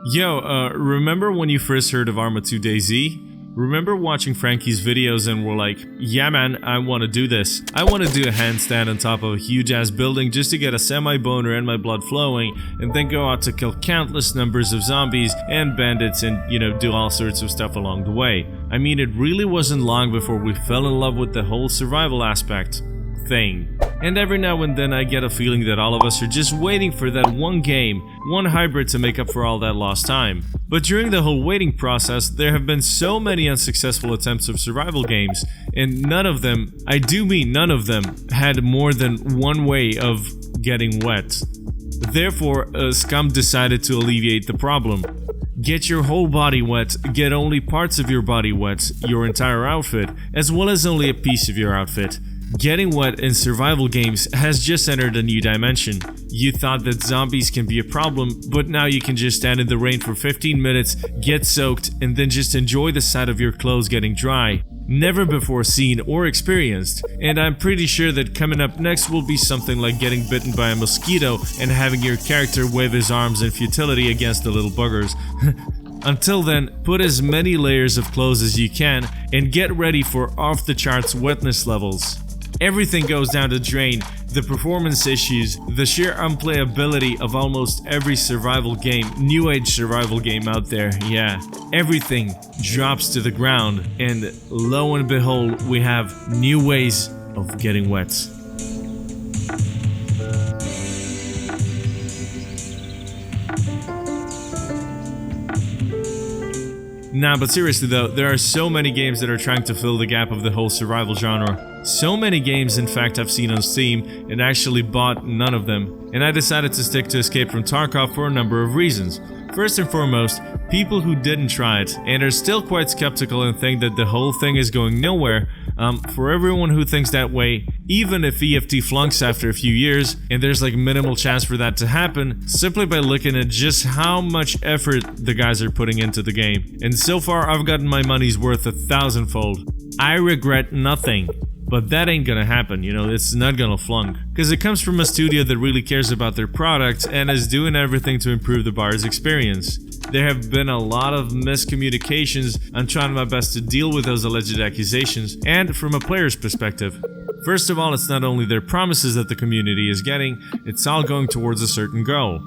Yo, remember when you first heard of Arma 2 DayZ? Remember watching Frankie's videos and were like, yeah man, I want to do this. I want to do a handstand on top of a huge ass building just to get a semi-boner and my blood flowing, and then go out to kill countless numbers of zombies and bandits and, do all sorts of stuff along the way. I mean, it really wasn't long before we fell in love with the whole survival aspect thing. And every now and then I get a feeling that all of us are just waiting for that one game, one hybrid to make up for all that lost time. But during the whole waiting process, there have been so many unsuccessful attempts of survival games, and none of them, I do mean none of them, had more than one way of getting wet. Therefore, Scum decided to alleviate the problem. Get your whole body wet, get only parts of your body wet, your entire outfit, as well as only a piece of your outfit. Getting wet in survival games has just entered a new dimension. You thought that zombies can be a problem, but now you can just stand in the rain for 15 minutes, get soaked, and then just enjoy the sight of your clothes getting dry. Never before seen or experienced, and I'm pretty sure that coming up next will be something like getting bitten by a mosquito and having your character wave his arms in futility against the little buggers. Until then, put as many layers of clothes as you can and get ready for off-the-charts wetness levels. Everything goes down the drain, the performance issues, the sheer unplayability of almost every survival game, new age survival game out there, yeah. Everything drops to the ground, and lo and behold, we have new ways of getting wet. Nah, but seriously though, there are so many games that are trying to fill the gap of the whole survival genre. So many games, in fact, I've seen on Steam and actually bought none of them. And I decided to stick to Escape From Tarkov for a number of reasons. First and foremost, people who didn't try it and are still quite skeptical and think that the whole thing is going nowhere, for everyone who thinks that way, even if EFT flunks after a few years, and there's like minimal chance for that to happen, simply by looking at just how much effort the guys are putting into the game. And so far I've gotten my money's worth 1,000-fold. I regret nothing. But that ain't gonna happen, it's not gonna flunk. Cause it comes from a studio that really cares about their product and is doing everything to improve the buyer's experience. There have been a lot of miscommunications. I'm trying my best to deal with those alleged accusations, and from a player's perspective. First of all, it's not only their promises that the community is getting, it's all going towards a certain goal.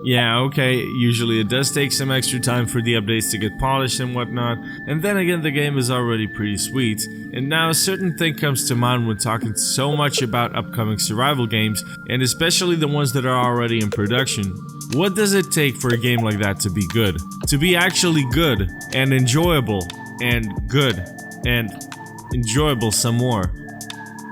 Yeah, okay, usually it does take some extra time for the updates to get polished and whatnot, and then again the game is already pretty sweet, and now a certain thing comes to mind when talking so much about upcoming survival games, and especially the ones that are already in production. What does it take for a game like that to be good? To be actually good, and enjoyable, and good, and enjoyable some more,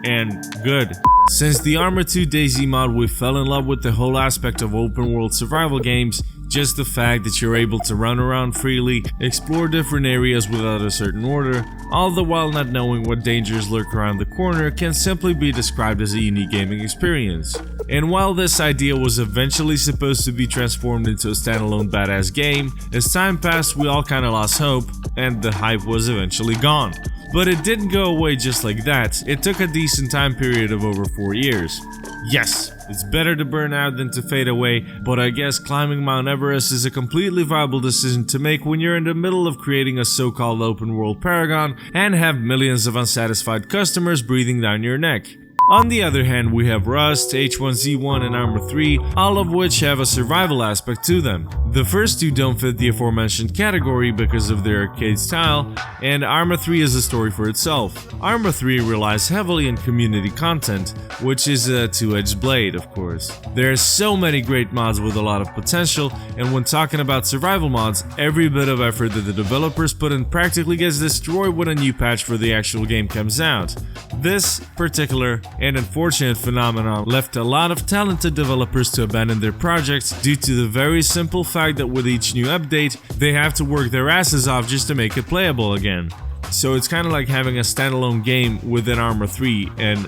and good. Since the Arma 2 DayZ mod, we fell in love with the whole aspect of open world survival games. Just the fact that you're able to run around freely, explore different areas without a certain order, all the while not knowing what dangers lurk around the corner, can simply be described as a unique gaming experience. And while this idea was eventually supposed to be transformed into a standalone badass game, as time passed we all kinda lost hope, and the hype was eventually gone. But it didn't go away just like that. It took a decent time period of over 4 years. Yes, it's better to burn out than to fade away, but I guess climbing Mount Everest is a completely viable decision to make when you're in the middle of creating a so-called open world paragon and have millions of unsatisfied customers breathing down your neck. On the other hand, we have Rust, H1Z1 and Arma 3, all of which have a survival aspect to them. The first two don't fit the aforementioned category because of their arcade style, and Arma 3 is a story for itself. Arma 3 relies heavily on community content, which is a two-edged blade, of course. There are so many great mods with a lot of potential, and when talking about survival mods, every bit of effort that the developers put in practically gets destroyed when a new patch for the actual game comes out. This particular and unfortunate phenomenon left a lot of talented developers to abandon their projects due to the very simple fact that with each new update, they have to work their asses off just to make it playable again. So it's kinda like having a standalone game within Arma 3, and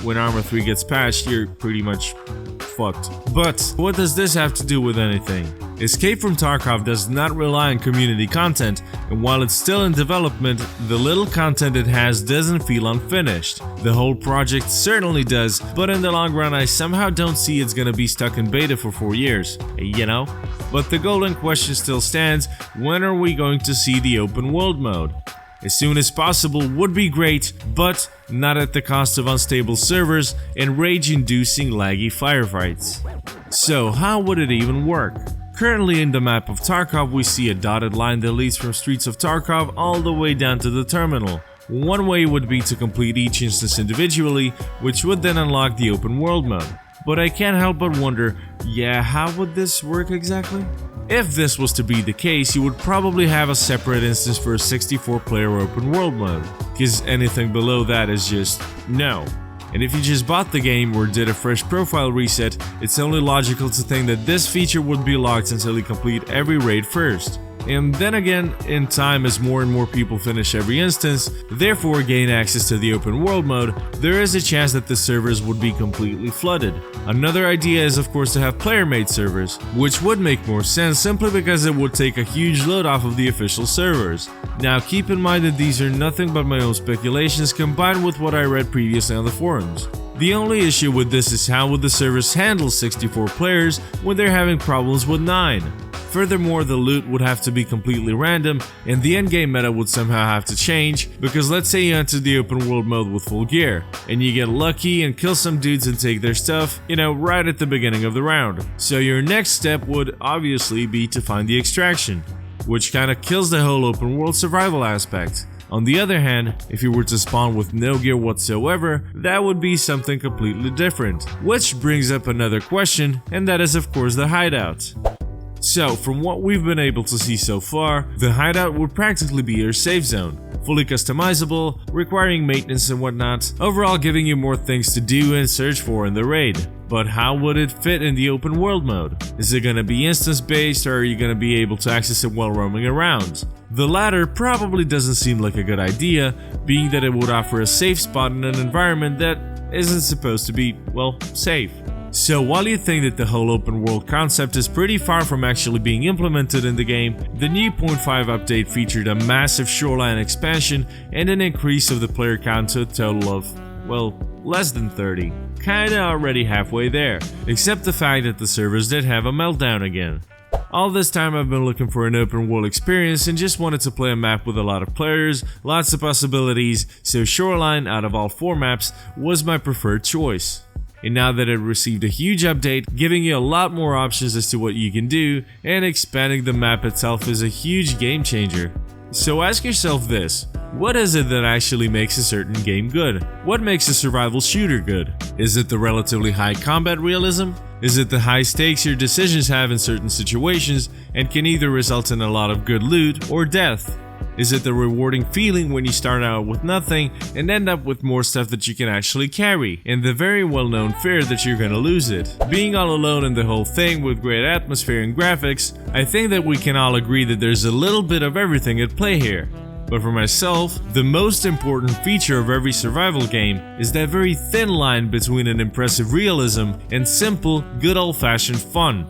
when Arma 3 gets patched, you're pretty much fucked. But what does this have to do with anything? Escape from Tarkov does not rely on community content, and while it's still in development, the little content it has doesn't feel unfinished. The whole project certainly does, but in the long run I somehow don't see it's gonna be stuck in beta for 4 years, you know? But the golden question still stands: when are we going to see the open world mode? As soon as possible would be great, but not at the cost of unstable servers and rage-inducing laggy firefights. So how would it even work? Currently in the map of Tarkov we see a dotted line that leads from streets of Tarkov all the way down to the terminal. One way would be to complete each instance individually, which would then unlock the open world mode. But I can't help but wonder, yeah, how would this work exactly? If this was to be the case, you would probably have a separate instance for a 64-player open world mode, cause anything below that is just no. And if you just bought the game or did a fresh profile reset, it's only logical to think that this feature would be locked until you complete every raid first. And then again, in time, as more and more people finish every instance, therefore gain access to the open world mode, there is a chance that the servers would be completely flooded. Another idea is of course to have player-made servers, which would make more sense simply because it would take a huge load off of the official servers. Now keep in mind that these are nothing but my own speculations combined with what I read previously on the forums. The only issue with this is how would the servers handle 64 players when they're having problems with 9? Furthermore, the loot would have to be completely random and the endgame meta would somehow have to change, because let's say you enter the open world mode with full gear and you get lucky and kill some dudes and take their stuff, right at the beginning of the round. So your next step would obviously be to find the extraction, which kinda kills the whole open world survival aspect. On the other hand, if you were to spawn with no gear whatsoever, that would be something completely different. Which brings up another question, and that is of course the hideout. So, from what we've been able to see so far, the hideout would practically be your safe zone. Fully customizable, requiring maintenance and whatnot, overall giving you more things to do and search for in the raid. But how would it fit in the open world mode? Is it gonna be instance based, or are you gonna be able to access it while roaming around? The latter probably doesn't seem like a good idea, being that it would offer a safe spot in an environment that isn't supposed to be, well, safe. So while you think that the whole open world concept is pretty far from actually being implemented in the game, the new 0.5 update featured a massive shoreline expansion and an increase of the player count to a total of, well, less than 30. Kinda already halfway there, except the fact that the servers did have a meltdown again. All this time I've been looking for an open world experience and just wanted to play a map with a lot of players, lots of possibilities, so Shoreline out of all 4 maps was my preferred choice. And now that it received a huge update, giving you a lot more options as to what you can do, and expanding the map itself is a huge game changer. So ask yourself this: what is it that actually makes a certain game good? What makes a survival shooter good? Is it the relatively high combat realism? Is it the high stakes your decisions have in certain situations and can either result in a lot of good loot or death? Is it the rewarding feeling when you start out with nothing and end up with more stuff that you can actually carry, and the very well-known fear that you're gonna lose it? Being all alone in the whole thing with great atmosphere and graphics, I think that we can all agree that there's a little bit of everything at play here. But for myself, the most important feature of every survival game is that very thin line between an impressive realism and simple, good old-fashioned fun.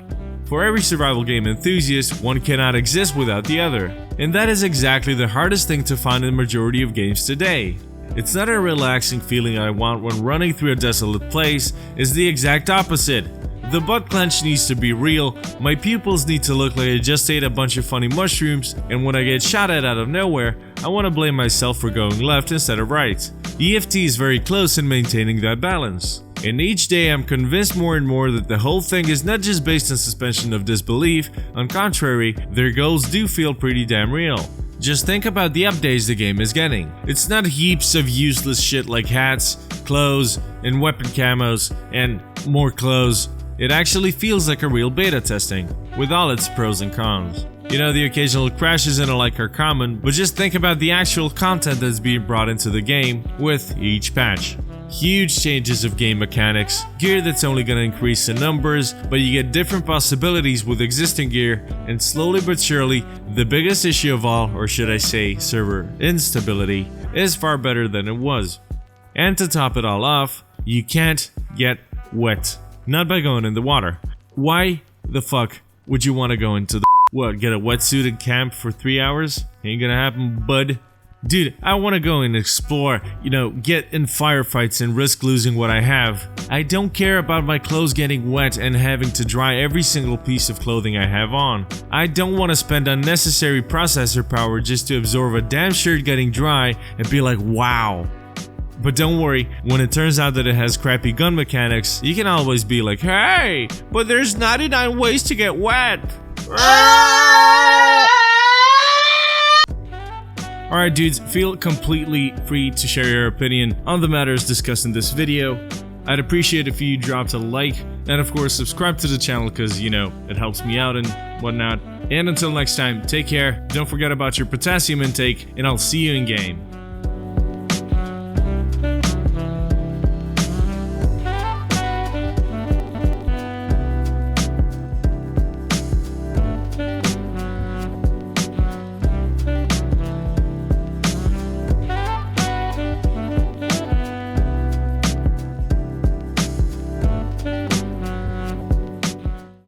For every survival game enthusiast, one cannot exist without the other. And that is exactly the hardest thing to find in the majority of games today. It's not a relaxing feeling I want when running through a desolate place, it's the exact opposite. The butt clench needs to be real, my pupils need to look like I just ate a bunch of funny mushrooms, and when I get shot at out of nowhere, I want to blame myself for going left instead of right. EFT is very close in maintaining that balance. And each day I'm convinced more and more that the whole thing is not just based on suspension of disbelief, on contrary, their goals do feel pretty damn real. Just think about the updates the game is getting. It's not heaps of useless shit like hats, clothes, and weapon camos, and more clothes. It actually feels like a real beta testing, with all its pros and cons. The occasional crashes and the like are common, but just think about the actual content that's being brought into the game with each patch. Huge changes of game mechanics, gear that's only gonna increase in numbers, but you get different possibilities with existing gear, and slowly but surely, the biggest issue of all, or should I say server instability, is far better than it was. And to top it all off, you can't get wet. Not by going in the water. Why the fuck would you want to go into the what, get a wetsuit and camp for 3 hours? Ain't gonna happen, bud. Dude, I want to go and explore, get in firefights and risk losing what I have. I don't care about my clothes getting wet and having to dry every single piece of clothing I have on. I don't want to spend unnecessary processor power just to absorb a damn shirt getting dry and be like, wow. But don't worry, when it turns out that it has crappy gun mechanics, you can always be like, hey, but there's 99 ways to get wet. Alright dudes, feel completely free to share your opinion on the matters discussed in this video. I'd appreciate if you dropped a like, and of course subscribe to the channel because, it helps me out and whatnot. And until next time, take care, don't forget about your potassium intake, and I'll see you in game.